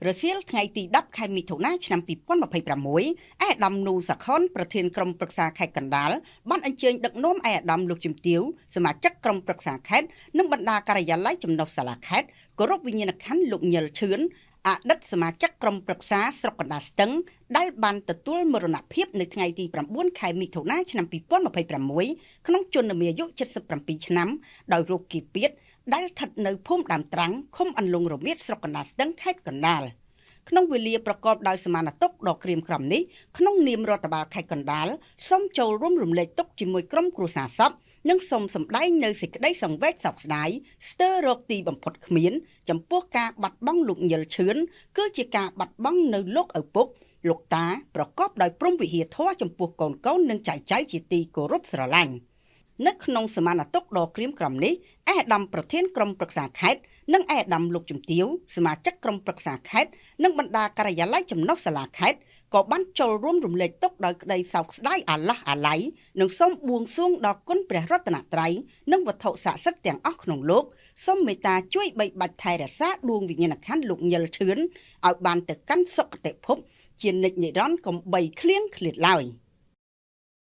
រសៀលថ្ងៃទី10ខែមិថុនាឆ្នាំ2026ឯកឧត្តមនូសាខុនប្រធានក្រុមប្រឹក្សាខេត្តកណ្ដាលបានអញ្ជើញដឹកនាំឯកឧត្តមលោកជំទាវសមាជិកក្រុមប្រឹក្សាខេត្តនិងបណ្ដាការិយាល័យចំណុះសាលាខេត្តគោរពវិញ្ញាណក្ខន្ធលោកញិលឈឿនអតីតសមាជិកក្រុមប្រឹក្សាស្រុកកណ្ដាលស្ទឹងដែលបានទទួលមរណភាពនៅថ្ងៃទី9ខែមិថុនាឆ្នាំ2026ក្នុងជន្មាយុ77ឆ្នាំដោយរោគគីពាតដែលស្ថិតនៅភូមិដើមត្រាំងឃុំអន្លង់រមៀតស្រុកកណ្ដាលស្ទឹងខេត្តកណ្ដាលក្នុងវេលាប្រកបដោយសមានតុដ៏ក្រៀមក្រំនេះក្នុងនាមរដ្ឋបាលខេត្តកណ្ដាលសូមចូលរួមរំលែកទុក្ខជាមួយក្រុមគ្រួសារសពនិងសូមសម្ដែងនៅសេចក្តីសង្វេគសោកស្ដាយស្ទើររកទីបំផុតគ្មានចំពោះការបាត់បង់លោកញិលឈឿនគឺជាការបាត់បង់នៅលោកឪពុកលោកតាប្រកបដោយព្រហ្មវិហារធម៌ចំពោះកូននិងចៅជាទីគោរពស្រឡាញ់នៅក្នុងសមានតុដ៏ក្រៀមក្រំនេះឯកឧត្តមប្រធានក្រុមប្រឹក្សាខេត្តនិងឯកឧត្តមលោកជំទាវសមាជិកក្រុមប្រឹក្សាខេត្តនិងបណ្ដាការិយាល័យចំណុះសាលាខេត្តក៏បានចូលរួមរំលែកទុក្ខដោយក្តីសោកស្ដាយអាឡោះអាល័យនិងសូមបួងសួងដល់គុណព្រះរតនត្រ័យនិងវត្ថុស័ក្តិសិទ្ធិទាំងអស់ក្នុងលោកសូមមេត្តាជួយបីបាច់ថែរក្សាដួងវិញ្ញាណក្ខន្ធលោកញិលឈឿនឲ្យបានទៅកាន់សុគតិភពជានិច្ចនិរន្តរ៍កុំបីឃ្លៀងឃ្លាតឡើយ។